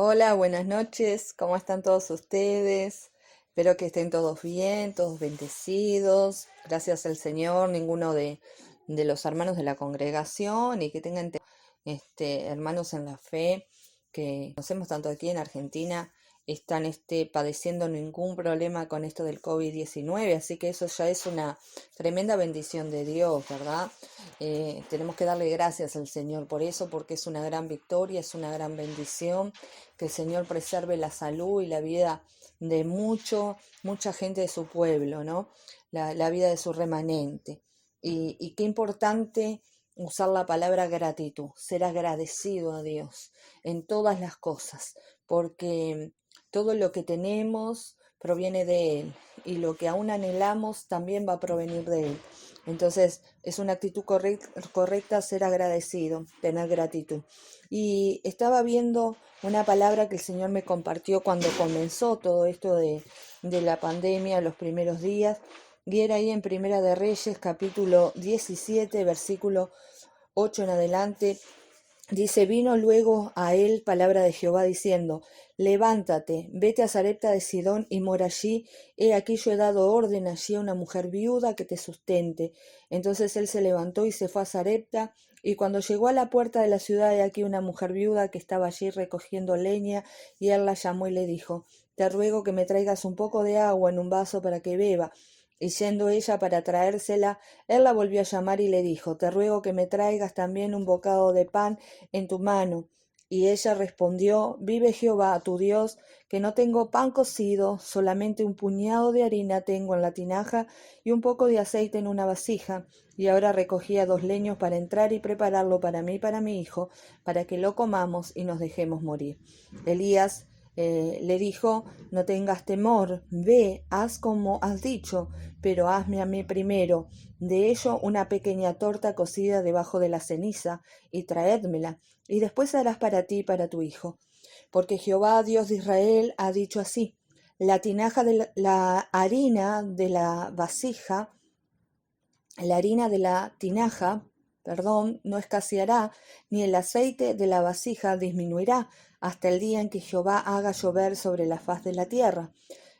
Hola, buenas noches. ¿Cómo están todos ustedes? Espero que estén todos bien, todos bendecidos. Gracias al Señor, ninguno de los hermanos de la congregación y que tengan hermanos en la fe que conocemos tanto aquí en Argentina están padeciendo ningún problema con esto del COVID-19, así que eso ya es una tremenda bendición de Dios, ¿verdad? Tenemos que darle gracias al Señor por eso, porque es una gran victoria, es una gran bendición que el Señor preserve la salud y la vida de mucha gente de su pueblo, ¿no? La vida de su remanente. Y qué importante usar la palabra gratitud, ser agradecido a Dios en todas las cosas, porque todo lo que tenemos proviene de Él y lo que aún anhelamos también va a provenir de Él. Entonces es una actitud correcta ser agradecido, tener gratitud. Y estaba viendo una palabra que el Señor me compartió cuando comenzó todo esto de la pandemia, los primeros días, y era ahí en Primera de Reyes, capítulo 17, versículo 8 en adelante. Dice, vino luego a él palabra de Jehová diciendo, levántate, vete a Sarepta de Sidón y mora allí, he aquí yo he dado orden allí a una mujer viuda que te sustente. Entonces él se levantó y se fue a Sarepta, y cuando llegó a la puerta de la ciudad, he aquí una mujer viuda que estaba allí recogiendo leña, y él la llamó y le dijo, te ruego que me traigas un poco de agua en un vaso para que beba. Y yendo ella para traérsela, él la volvió a llamar y le dijo, te ruego que me traigas también un bocado de pan en tu mano. Y ella respondió, vive Jehová, tu Dios, que no tengo pan cocido, solamente un puñado de harina tengo en la tinaja y un poco de aceite en una vasija. Y ahora recogía 2 leños para entrar y prepararlo para mí y para mi hijo, para que lo comamos y nos dejemos morir. Elías le dijo, no tengas temor, ve, haz como has dicho, pero hazme a mí primero de ello una pequeña torta cocida debajo de la ceniza, y traédmela, y después harás para ti y para tu hijo. Porque Jehová, Dios de Israel, ha dicho así, la tinaja de la harina de la vasija, la harina de la tinaja, no escaseará, ni el aceite de la vasija disminuirá, hasta el día en que Jehová haga llover sobre la faz de la tierra.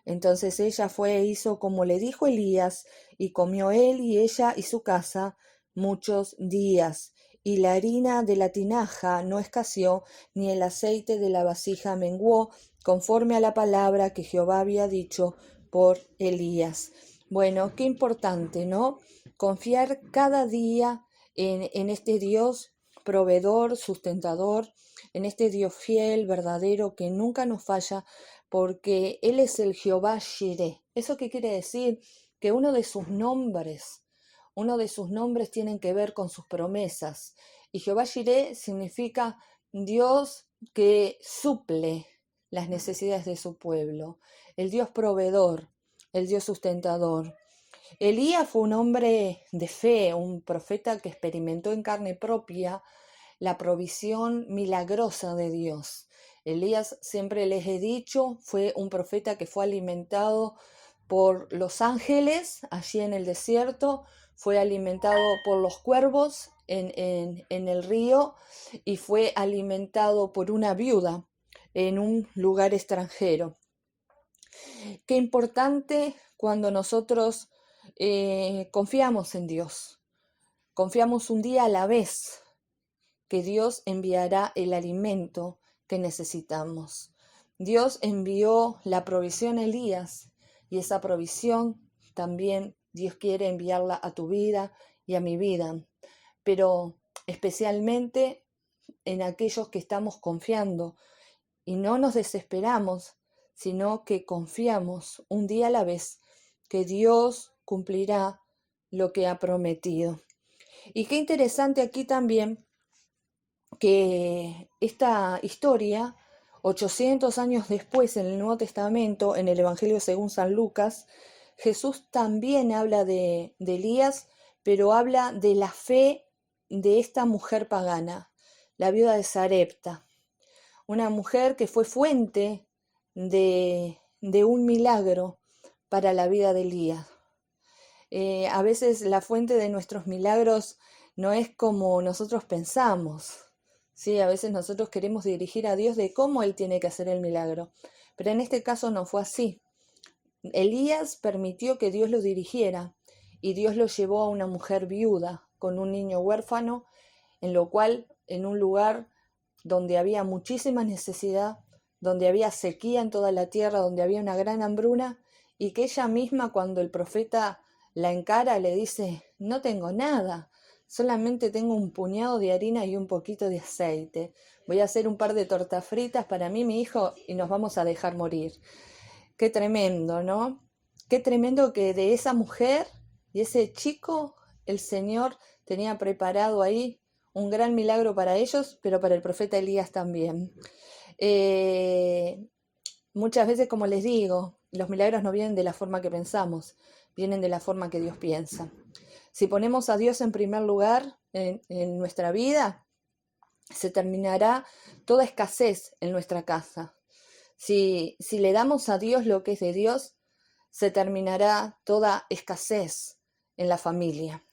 Entonces ella fue e hizo como le dijo Elías, y comió él y ella y su casa muchos días. Y la harina de la tinaja no escaseó, ni el aceite de la vasija menguó, conforme a la palabra que Jehová había dicho por Elías. Bueno, qué importante, ¿no? Confiar cada día en este Dios proveedor, sustentador, en este Dios fiel, verdadero, que nunca nos falla, porque Él es el Jehová Jireh. ¿Eso qué quiere decir? Que uno de sus nombres tienen que ver con sus promesas. Y Jehová Jireh significa Dios que suple las necesidades de su pueblo, el Dios proveedor, el Dios sustentador. Elías fue un hombre de fe, un profeta que experimentó en carne propia la provisión milagrosa de Dios. Elías, siempre les he dicho, fue un profeta que fue alimentado por los ángeles allí en el desierto, fue alimentado por los cuervos en el río y fue alimentado por una viuda en un lugar extranjero. Qué importante cuando nosotros confiamos en Dios, confiamos un día a la vez que Dios enviará el alimento que necesitamos. Dios envió la provisión a Elías y esa provisión también Dios quiere enviarla a tu vida y a mi vida, pero especialmente en aquellos que estamos confiando y no nos desesperamos, sino que confiamos un día a la vez que Dios cumplirá lo que ha prometido. Y qué interesante aquí también que esta historia, 800 años después en el Nuevo Testamento, en el Evangelio según San Lucas, Jesús también habla de Elías, pero habla de la fe de esta mujer pagana, la viuda de Sarepta, una mujer que fue fuente de un milagro para la vida de Elías. A veces la fuente de nuestros milagros no es como nosotros pensamos, Sí, a veces nosotros queremos dirigir a Dios de cómo Él tiene que hacer el milagro, pero en este caso no fue así. Elías permitió que Dios lo dirigiera y Dios lo llevó a una mujer viuda con un niño huérfano, en lo cual, en un lugar donde había muchísima necesidad, donde había sequía en toda la tierra, donde había una gran hambruna, y que ella misma, cuando el profeta la encara, le dice: no tengo nada, solamente tengo un puñado de harina y un poquito de aceite. Voy a hacer un par de tortas fritas para mí, mi hijo, y nos vamos a dejar morir. Qué tremendo, ¿no? Qué tremendo que de esa mujer y ese chico el Señor tenía preparado ahí un gran milagro para ellos, pero para el profeta Elías también. Eh, Muchas veces, como les digo, los milagros no vienen de la forma que pensamos, vienen de la forma que Dios piensa. Si ponemos a Dios en primer lugar en nuestra vida, se terminará toda escasez en nuestra casa. Si le damos a Dios lo que es de Dios, se terminará toda escasez en la familia.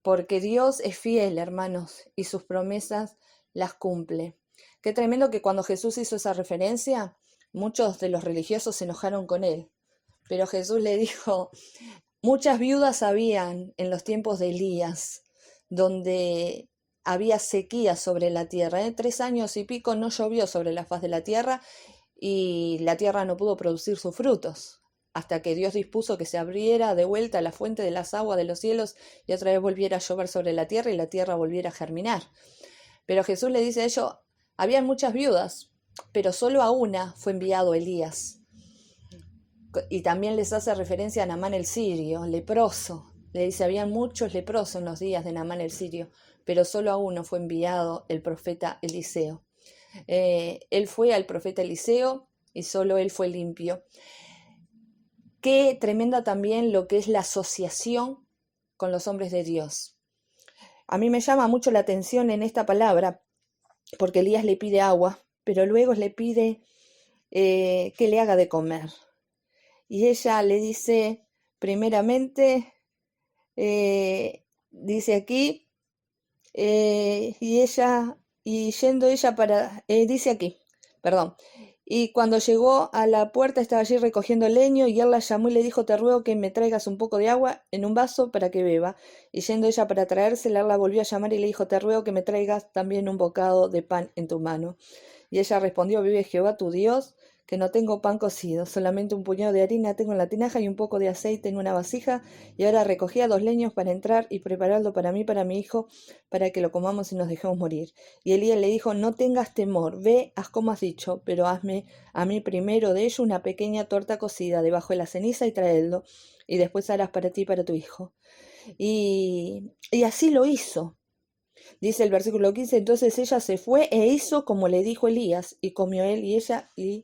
Porque Dios es fiel, hermanos, y sus promesas las cumple. Qué tremendo que cuando Jesús hizo esa referencia, muchos de los religiosos se enojaron con él. Pero Jesús le dijo: muchas viudas habían en los tiempos de Elías, donde había sequía sobre la tierra. 3 años y pico no llovió sobre la faz de la tierra y la tierra no pudo producir sus frutos, hasta que Dios dispuso que se abriera de vuelta la fuente de las aguas de los cielos y otra vez volviera a llover sobre la tierra y la tierra volviera a germinar. Pero Jesús le dice a ellos: habían muchas viudas, pero solo a una fue enviado Elías. Y también les hace referencia a Naamán el sirio, leproso. Le dice: habían muchos leprosos en los días de Naamán el sirio, pero solo a uno fue enviado el profeta Eliseo. Él fue al profeta Eliseo y solo él fue limpio. Qué tremenda también lo que es la asociación con los hombres de Dios. A mí me llama mucho la atención en esta palabra, porque Elías le pide agua, pero luego le pide que le haga de comer. Y ella le dice, primeramente, dice aquí, dice aquí, perdón, y cuando llegó a la puerta estaba allí recogiendo leño, y él la llamó y le dijo: te ruego que me traigas un poco de agua en un vaso para que beba. Y yendo ella para traérsela, él la volvió a llamar y le dijo: te ruego que me traigas también un bocado de pan en tu mano. Y ella respondió: vive Jehová tu Dios, que no tengo pan cocido, solamente un puñado de harina tengo en la tinaja y un poco de aceite en una vasija. Y ahora recogía 2 leños para entrar y prepararlo para mí, para mi hijo, para que lo comamos y nos dejemos morir. Y Elías le dijo: no tengas temor, ve, haz como has dicho, pero hazme a mí primero de ello una pequeña torta cocida debajo de la ceniza y traedlo, y después harás para ti y para tu hijo. Y así lo hizo. Dice el versículo 15: entonces ella se fue e hizo como le dijo Elías, y comió él y ella y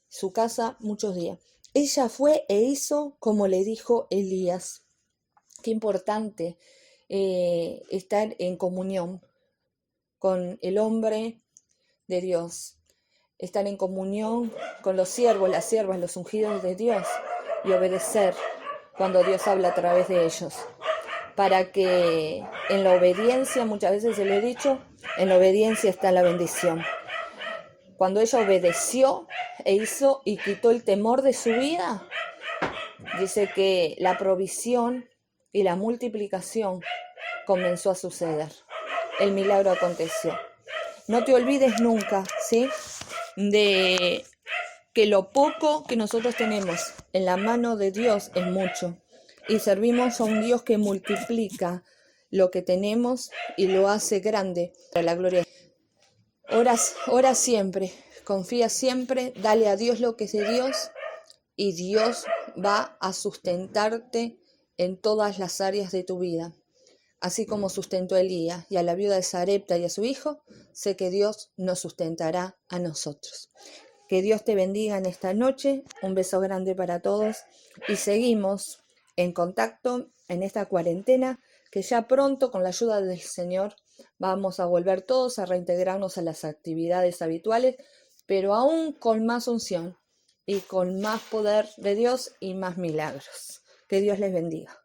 su casa muchos días. Ella fue e hizo como le dijo Elías. Qué importante estar en comunión con el hombre de Dios, estar en comunión con los siervos, las siervas, los ungidos de Dios, y obedecer cuando Dios habla a través de ellos, para que en la obediencia, muchas veces se lo he dicho, en la obediencia está la bendición. Cuando ella obedeció e hizo y quitó el temor de su vida, dice que la provisión y la multiplicación comenzó a suceder. El milagro aconteció. No te olvides nunca, ¿sí?, de que lo poco que nosotros tenemos en la mano de Dios es mucho. Y servimos a un Dios que multiplica lo que tenemos y lo hace grande para la gloria. Ora siempre, confía siempre, dale a Dios lo que es de Dios, y Dios va a sustentarte en todas las áreas de tu vida. Así como sustentó a Elías y a la viuda de Sarepta y a su hijo, sé que Dios nos sustentará a nosotros. Que Dios te bendiga en esta noche. Un beso grande para todos y seguimos en contacto en esta cuarentena, que ya pronto, con la ayuda del Señor, vamos a volver todos a reintegrarnos a las actividades habituales, pero aún con más unción y con más poder de Dios y más milagros. Que Dios les bendiga.